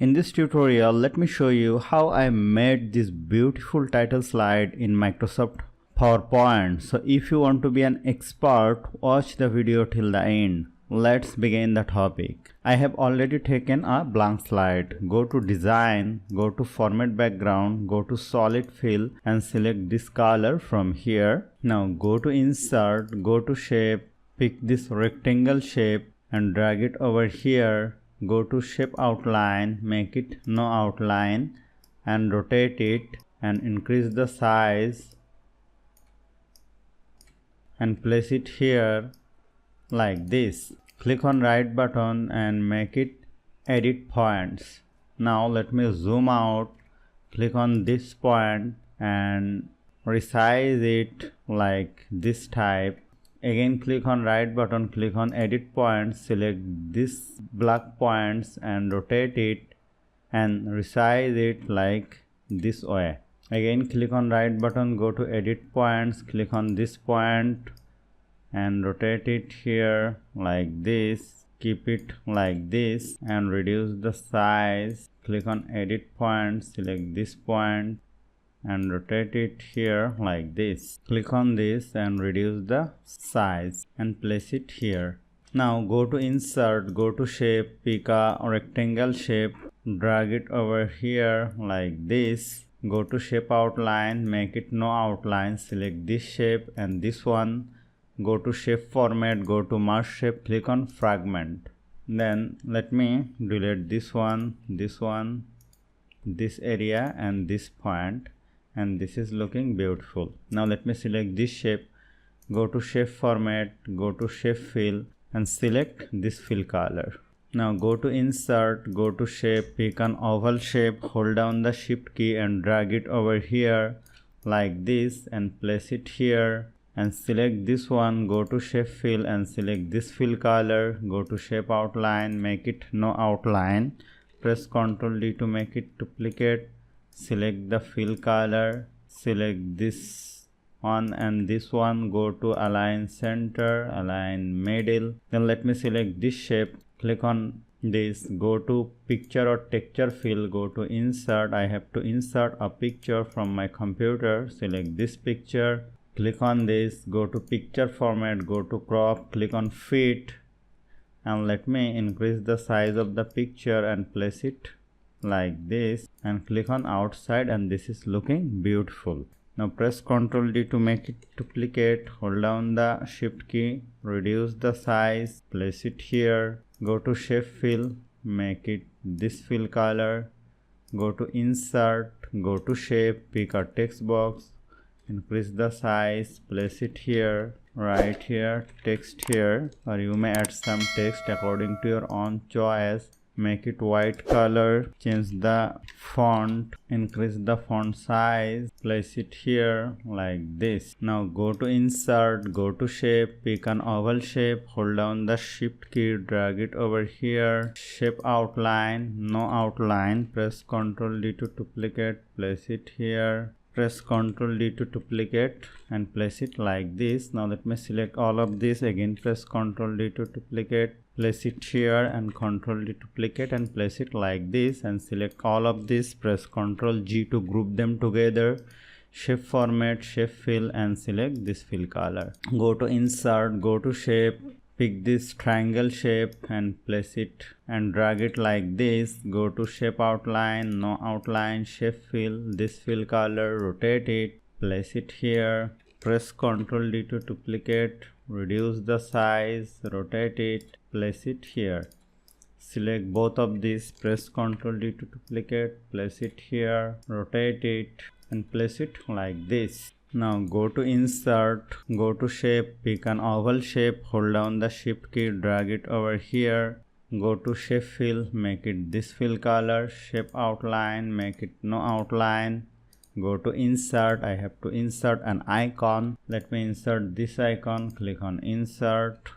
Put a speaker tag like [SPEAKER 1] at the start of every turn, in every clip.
[SPEAKER 1] In this tutorial, let me show you how I made this beautiful title slide in Microsoft PowerPoint. So if you want to be an expert, watch the video till the end. Let's begin the topic. I have already taken a blank slide. Go to Design, go to Format Background, go to Solid Fill and select this color from here. Now go to Insert, go to Shape, pick this rectangle shape and drag it over here. Go to Shape Outline, make it no outline and rotate it and increase the size and place it here like this. Click on right button and make it Edit Points. Now let me zoom out, click on this point and resize it like this type. Again click on right button, click on Edit Points, select this black points and rotate it and resize it like this way. Again click on right button, go to Edit Points, click on this point and rotate it here like this. Keep it like this and reduce the size. Click on Edit Points, select this point and rotate it here like this. Click on this and reduce the size and place it here. Now go to Insert, go to Shape, pick a rectangle shape, drag it over here like this. Go to Shape Outline, make it no outline, select this shape and this one. Go to Shape Format, go to Merge Shape, click on Fragment. Then let me delete this one, this area and this point. And this is looking beautiful. Now let me select this shape, go to Shape Format, go to Shape Fill and select this fill color. Now go to Insert, go to Shape, pick an oval shape, hold down the Shift key and drag it over here like this and place it here and select this one. Go to Shape Fill and select this fill color, go to Shape Outline, make it no outline, press Ctrl D to make it duplicate. Select the fill color, select this one and this one, go to Align Center, Align Middle. Then let me select this shape, click on this, go to Picture or Texture Fill, go to Insert. I have to insert a picture from my computer, select this picture, click on this, go to Picture Format, go to Crop, click on Fit and let me increase the size of the picture and place it like this and click on outside and this is looking beautiful. Now press Ctrl D to make it duplicate, hold down the Shift key, reduce the size, place it here, go to Shape Fill, make it this fill color, go to Insert, go to Shape, pick a text box, increase the size, place it here, right here, text here, or you may add some text according to your own choice. Make it white color, change the font, increase the font size, place it here like this. Now go to Insert, go to Shape, pick an oval shape, hold down the Shift key, drag it over here, Shape Outline, no outline, press Ctrl D to duplicate, place it here. Press Ctrl D to duplicate and place it like this. Now let me select all of this, again press Ctrl D to duplicate, place it here and Ctrl D duplicate and place it like this and select all of this, press Ctrl G to group them together, Shape Format, Shape Fill and select this fill color. Go to Insert, go to Shape, pick this triangle shape and place it and drag it like this. Go to Shape Outline, no outline, Shape Fill, this fill color, rotate it, place it here, press Ctrl D to duplicate, reduce the size, rotate it, place it here. Select both of these, press Ctrl D to duplicate, place it here, rotate it and place it like this. Now go to Insert, go to Shape, pick an oval shape, hold down the Shift key, drag it over here, go to Shape Fill, make it this fill color, Shape Outline, make it no outline, go to Insert. I have to insert an icon. Let me insert this icon, click on Insert,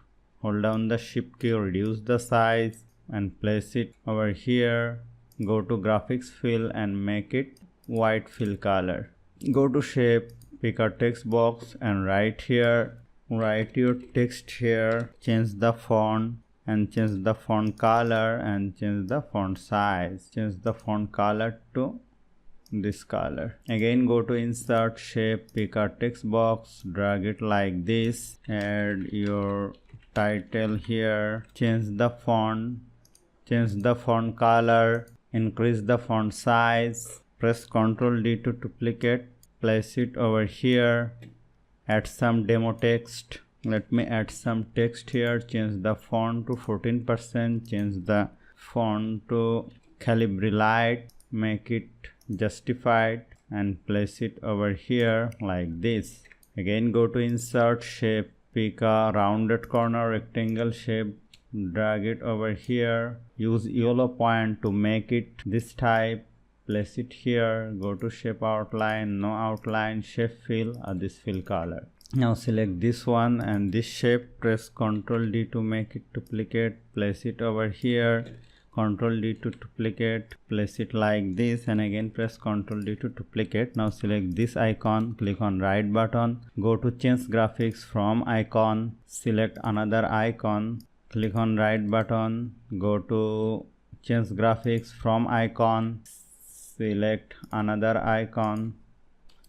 [SPEAKER 1] hold down the Shift key, reduce the size and place it over here. Go to Graphics Fill and make it white fill color. Go to Shape, pick a text box and write here, write your text here, change the font and change the font color and change the font size. Change the font color to this color. Again go to insert, shape, pick a text box, drag it like this, add your title here, change the font color, increase the font size, press Ctrl D to duplicate, place it over here, add some demo text. Let me add some text here, change the font to 14%, change the font to Calibri Light, make it justified and place it over here like this. Again go to insert, shape, pick a rounded corner rectangle shape, drag it over here, use yellow point to make it this type, place it here, go to shape outline, no outline, shape fill, this fill color. Now select this one and this shape, press Ctrl D to make it duplicate, place it over here, Ctrl D to duplicate, place it like this, and again press Ctrl D to duplicate. Now select this icon, click on right button, go to change graphics from icon, select another icon, click on right button, go to change graphics from icon, select another icon,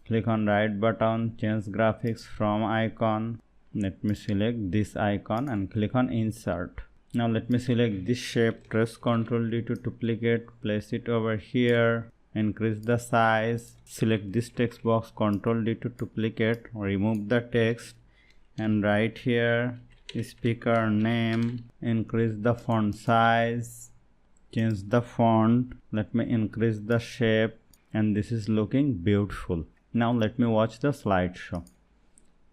[SPEAKER 1] click on right button, change graphics from icon. Let me select this icon and click on insert. Now let me select this shape, press Ctrl D to duplicate, place it over here, increase the size, select this text box, Ctrl D to duplicate, remove the text and write here speaker name, increase the font size, change the font, let me increase the shape, and this is looking beautiful. Now let me watch the slideshow,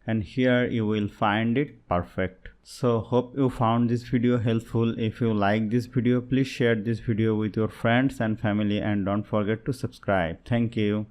[SPEAKER 1] and here you will find it perfect. So hope you found this video helpful. If you like this video, please share this video with your friends and family and don't forget to subscribe. Thank you.